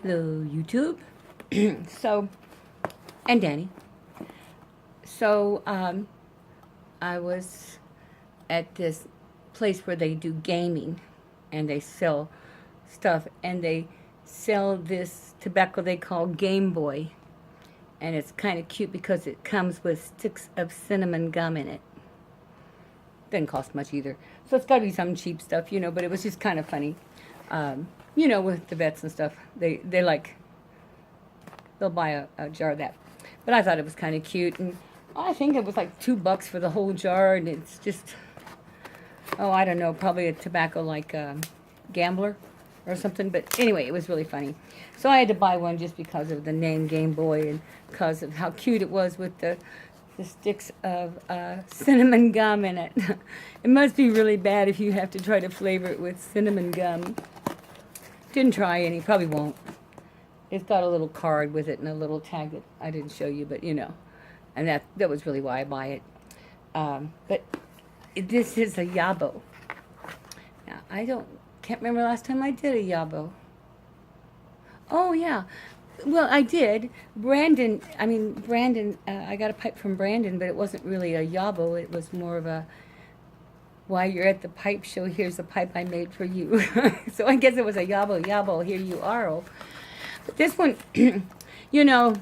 Hello, YouTube. So, and Danny. So, I was at this place where they do gaming and they sell stuff, and they sell this tobacco they call Game Boy, and it's kind of cute because it comes with sticks of cinnamon gum in it. Doesn't cost much either, so it's got to be some cheap stuff, you know, but it was just kind of funny. You know, with the vets and stuff, they like, they'll buy a jar of that. But I thought it was kind of cute, and I think it was like $2 for the whole jar, and it's just, oh, I don't know, probably a tobacco like Gambler or something. But anyway, it was really funny. So I had to buy one just because of the name Game Boy and because of how cute it was with the sticks of cinnamon gum in it. It must be really bad if you have to try to flavor it with cinnamon gum. Didn't try any, probably won't. It's got a little card with it and a little tag that I didn't show you, but you know. And that was really why I buy it. But this is a Yabo. Now, can't remember last time I did a Yabo. Oh, yeah. Well, I did. Brandon, I got a pipe from Brandon, but it wasn't really a Yabo. It was more of a, while you're at the pipe show, here's a pipe I made for you. So I guess it was a Yabo, here you are. But this one, you know,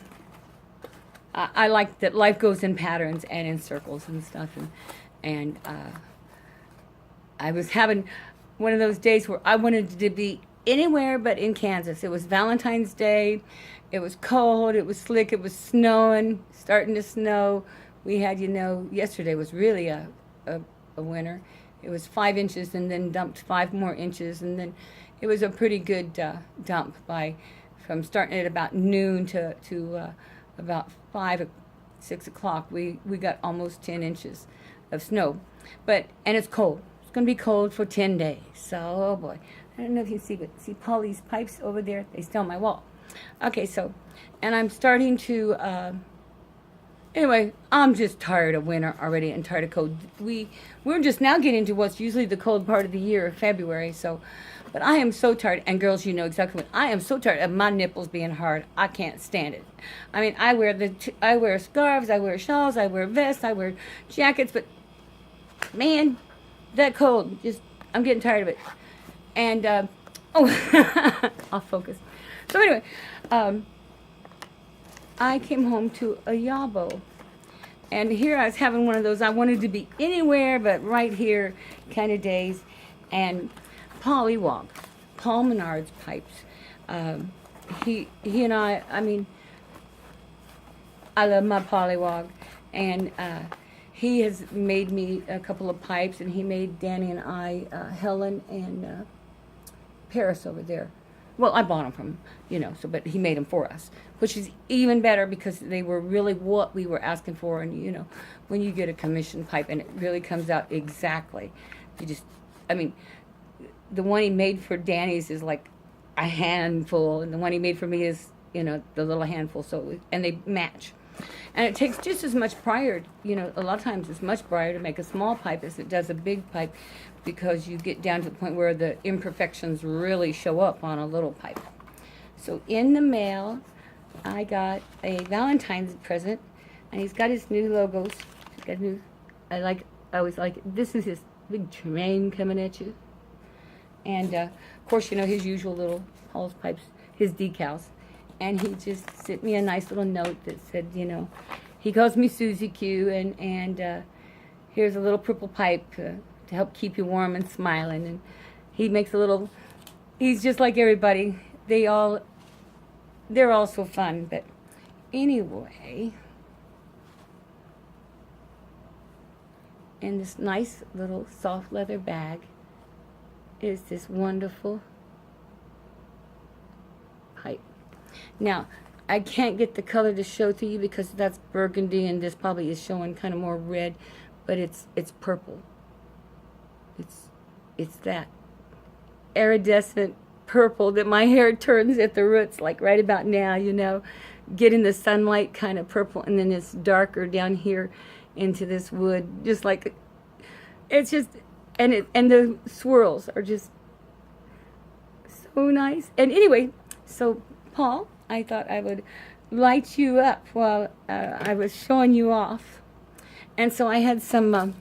I like that life goes in patterns and in circles and stuff. And I was having one of those days where I wanted to be anywhere but in Kansas. It was Valentine's Day. It was cold. It was slick. It was snowing, starting to snow. We had, you know, yesterday was really a winter. It was 5 inches and then dumped 5 more inches. And then it was a pretty good dump from starting at about noon to about 6 o'clock. We got almost 10 inches of snow. And it's cold. It's going to be cold for 10 days. So, oh boy. I don't know if you see, but see Paulie's pipes over there? They stay on my wall. Okay, so, and I'm starting to, anyway, I'm just tired of winter already and tired of cold. We're just now getting to what's usually the cold part of the year, February, so, but I am so tired, and girls, you know exactly what, I am so tired of my nipples being hard. I can't stand it. I mean, I wear scarves, I wear shawls, I wear vests, I wear jackets, but, man, that cold, I'm getting tired of it. And, I'll focus. So anyway, I came home to a Yabo. And here I was having one of those, I wanted to be anywhere but right here kind of days. And Paulywog, Paul Menard's pipes. He and I mean, I love my Paulywog. And he has made me a couple of pipes, and he made Danny and I, Helen and Paris over there. Well, I bought them from, you know, but he made them for us, which is even better because they were really what we were asking for. And, you know, when you get a commission pipe and it really comes out exactly, the one he made for Danny's is like a handful, and the one he made for me is, you know, the little handful. And they match. And it takes just as much prior, you know, a lot of times it's much prior to make a small pipe as it does a big pipe, because you get down to the point where the imperfections really show up on a little pipe. So in the mail, I got a Valentine's present, and he's got his new logos. He's got new, I always like it. This is his big train coming at you. And, of course, you know, his usual little Paul's pipes, his decals. And he just sent me a nice little note that said, you know, he calls me Susie Q, and here's a little purple pipe to help keep you warm and smiling. And he makes he's just like everybody. They're all so fun. But anyway, in this nice little soft leather bag is this wonderful pipe. Now, I can't get the color to show to you because that's burgundy, and this probably is showing kind of more red, but it's purple. It's that iridescent purple that my hair turns at the roots, like right about now, you know, getting the sunlight kind of purple, and then it's darker down here into this wood, just like, it's just, and the swirls are just so nice. And anyway, so Paul, I thought I would light you up while I was showing you off. And so I had some,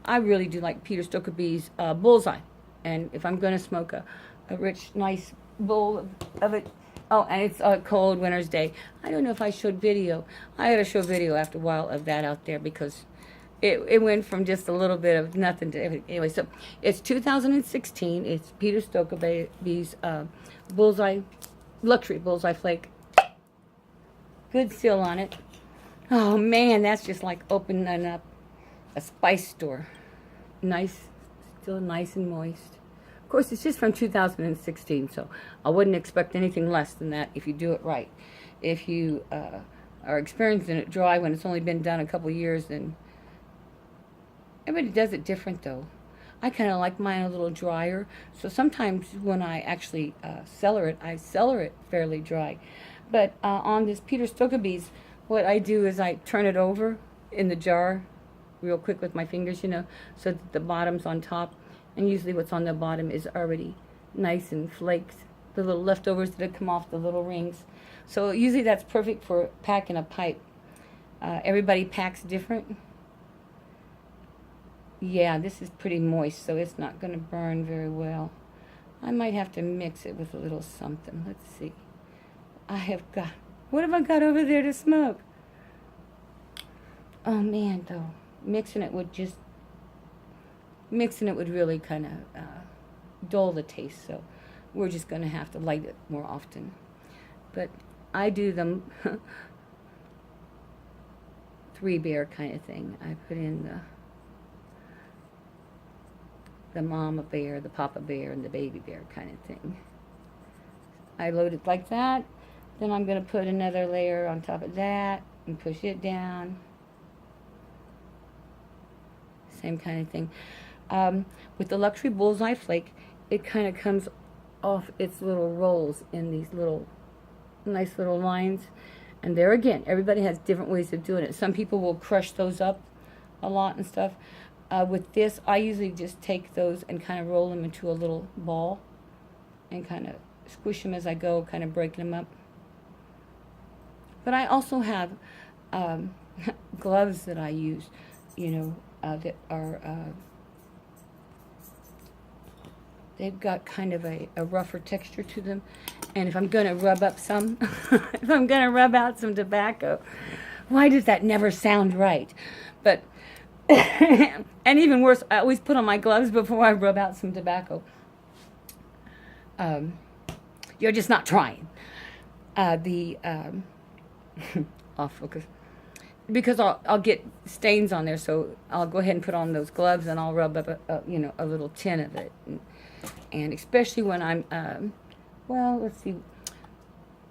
I really do like Peter Stokkebye's Bullseye. And if I'm going to smoke a rich, nice bowl of it, oh, and it's a cold winter's day. I don't know if I showed video. I had to show video after a while of that out there because it went from just a little bit of nothing to everything. Anyway, so it's 2016. It's Peter Stokkebye's Bullseye, Luxury Bullseye Flake. Good seal on it. Oh man, that's just like opening up a spice store. Nice, still nice and moist. Of course, it's just from 2016, so I wouldn't expect anything less than that if you do it right. If you are experiencing it dry when it's only been done a couple years, then everybody does it different though. I kind of like mine a little drier, so sometimes when I actually cellar it, I cellar it fairly dry. But on this Peter Stokkebye's, what I do is I turn it over in the jar real quick with my fingers, you know, so that the bottom's on top. And usually what's on the bottom is already nice and flaked. The little leftovers that come off the little rings. So usually that's perfect for packing a pipe. Everybody packs different. Yeah, this is pretty moist, so it's not going to burn very well. I might have to mix it with a little something. Let's see. What have I got over there to smoke? Oh man, though. Mixing it would really kind of dull the taste, so we're just going to have to light it more often. But I do them 3 bear kind of thing. I put in the mama bear, the papa bear, and the baby bear kind of thing. I load it like that. Then I'm going to put another layer on top of that and push it down. Same kind of thing. With the Luxury Bullseye Flake, it kind of comes off its little rolls in these little nice little lines. And there again, everybody has different ways of doing it. Some people will crush those up a lot and stuff. With this, I usually just take those and kind of roll them into a little ball and kind of squish them as I go, kind of breaking them up. But I also have gloves that I use, you know, that are, they've got kind of a rougher texture to them. And if I'm going to rub up some, if I'm going to rub out some tobacco, why does that never sound right? But, and even worse, I always put on my gloves before I rub out some tobacco. You're just not trying. Off focus. Because I'll get stains on there, so I'll go ahead and put on those gloves and I'll rub up a little tin of it. And especially when I'm, well, let's see,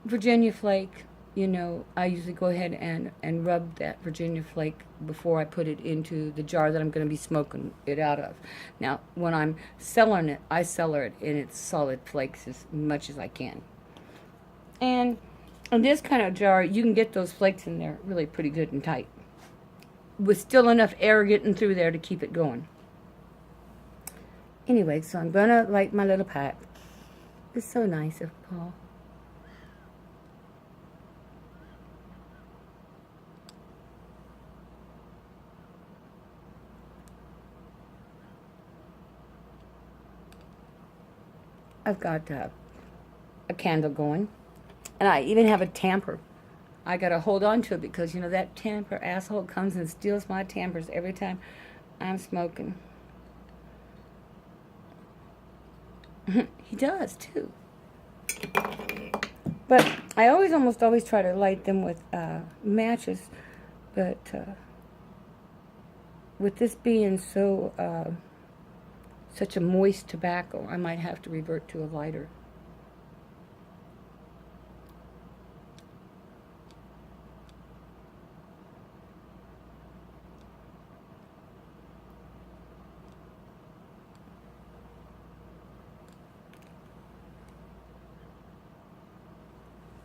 Virginia flake, you know, I usually go ahead and rub that Virginia flake before I put it into the jar that I'm going to be smoking it out of. Now, when I'm cellaring it, I cellar it in its solid flakes as much as I can. And in this kind of jar, you can get those flakes in there really pretty good and tight, with still enough air getting through there to keep it going. Anyway, so I'm going to light my little pipe. It's so nice of Paul. I've got a candle going. And I even have a tamper. I got to hold on to it because, you know, that tamper asshole comes and steals my tampers every time I'm smoking. He does, too. But I almost always try to light them with matches. But with this being so, such a moist tobacco, I might have to revert to a lighter.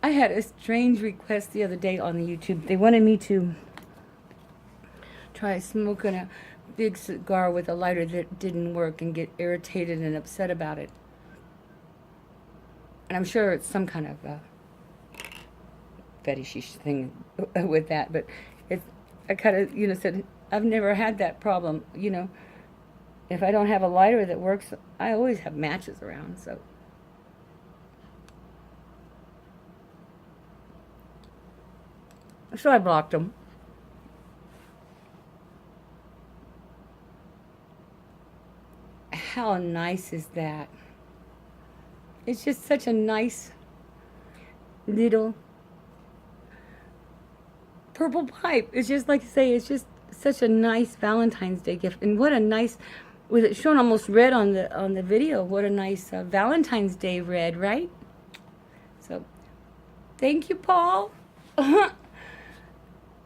I had a strange request the other day on the YouTube. They wanted me to try smoking a big cigar with a lighter that didn't work and get irritated and upset about it. And I'm sure it's some kind of fetishy thing with that, but I kind of, said, I've never had that problem, If I don't have a lighter that works, I always have matches around, so. So I blocked them. How nice is that? It's just such a nice little purple pipe. It's just like I say, it's just such a nice Valentine's Day gift. And what a nice, with it shown almost red on the video, what a nice Valentine's Day red, right? So, thank you, Paul.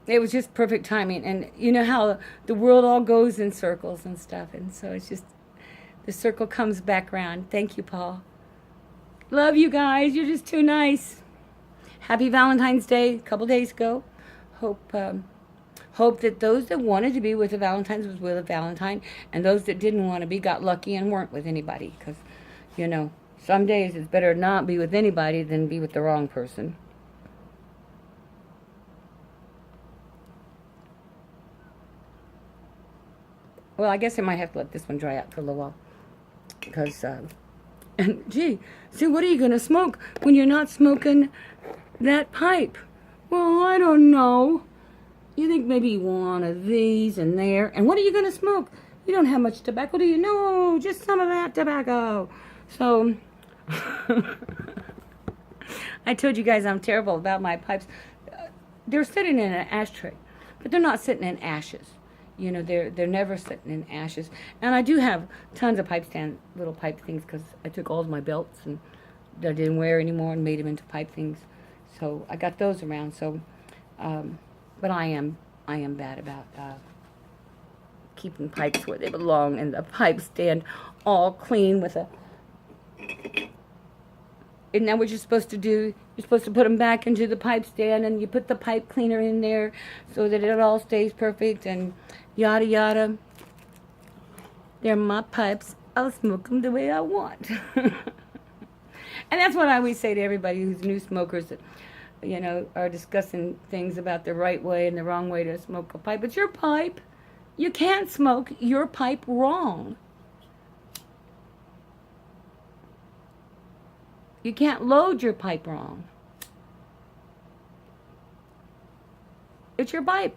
It was just perfect timing. And you know how the world all goes in circles and stuff. And so it's just, the circle comes back around. Thank you, Paul. Love you guys. You're just too nice. Happy Valentine's Day a couple days ago. Hope that those that wanted to be with the Valentines was with a Valentine, and those that didn't want to be got lucky and weren't with anybody. Because, some days it's better not be with anybody than be with the wrong person. Well, I guess I might have to let this one dry out for a little while. Because, and gee, see, what are you going to smoke when you're not smoking that pipe? Well, I don't know. You think maybe one of these and there. And what are you going to smoke? You don't have much tobacco, do you? No, just some of that tobacco. So, I told you guys I'm terrible about my pipes. They're sitting in an ashtray, but they're not sitting in ashes. They're never sitting in ashes. And I do have tons of pipe stand, little pipe things, because I took all of my belts and that I didn't wear anymore and made them into pipe things. So I got those around. So, but I am bad about keeping pipes where they belong, and the pipe stand all clean with a. Isn't that what you're supposed to do? You're supposed to put them back into the pipe stand, and you put the pipe cleaner in there so that it all stays perfect, and yada yada. They're my pipes. I'll smoke them the way I want. And that's what I always say to everybody who's new smokers that, are discussing things about the right way and the wrong way to smoke a pipe. It's your pipe. You can't smoke your pipe wrong. You can't load your pipe wrong. It's your pipe.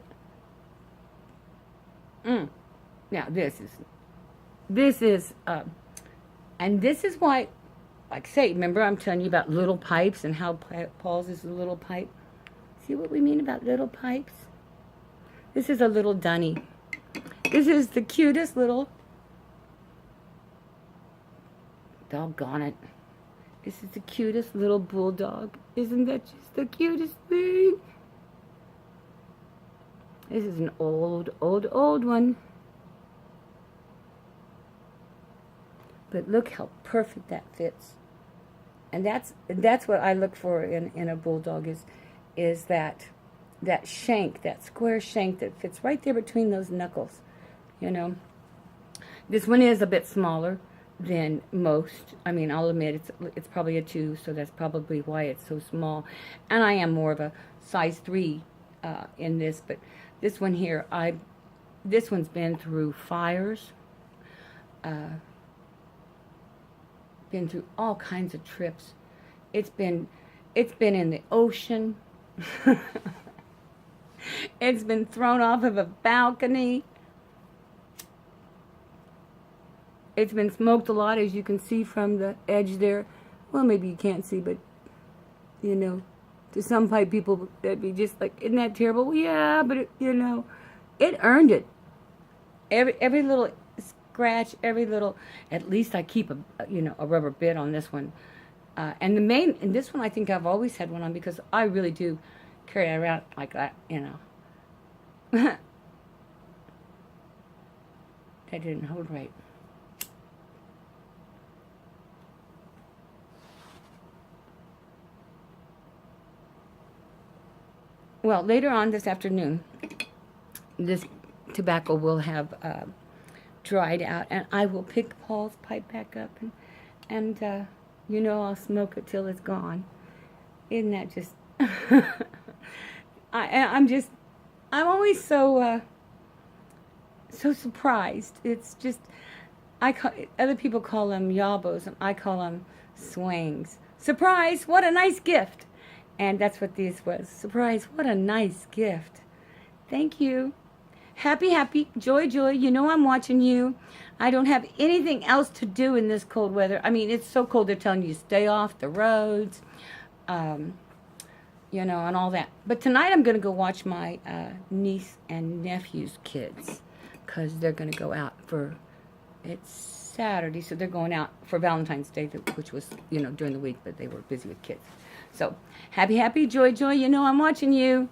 Now this is, and this is why, like say, remember I'm telling you about little pipes and how Paul's is a little pipe. See what we mean about little pipes? This is a little dunny. This is the cutest little, doggone it. This is the cutest little bulldog. Isn't that just the cutest thing? This is an old one. But look how perfect that fits. And that's what I look for in a bulldog is that shank, that square shank that fits right there between those knuckles. This one is a bit smaller than most. I mean, I'll admit it's probably a 2, so that's probably why it's so small. And I am more of a size 3 in this, but this one here, this one's been through fires, been through all kinds of trips. It's been in the ocean. It's been thrown off of a balcony. It's been smoked a lot, as you can see from the edge there. Well, maybe you can't see, but, to some pipe people, that'd be just like, isn't that terrible? Well, yeah, but, it earned it. Every little scratch, every little, at least I keep a rubber bit on this one. And this one, I think I've always had one on because I really do carry it around like that, That didn't hold right. Well, later on this afternoon, this tobacco will have dried out, and I will pick Paul's pipe back up, and I'll smoke it till it's gone. Isn't that just... I'm always so surprised. It's just, other people call them yabos, and I call them swangs. Surprise! What a nice gift! And that's what this was. Surprise! What a nice gift. Thank you. Happy, happy, joy, joy. You know I'm watching you. I don't have anything else to do in this cold weather. I mean, it's so cold they're telling you to stay off the roads, you know, and all that. But tonight I'm going to go watch my niece and nephew's kids because they're going to go out for, it's Saturday, so they're going out for Valentine's Day, which was, you know, during the week, but they were busy with kids. So, happy, happy, joy, joy. You know I'm watching you.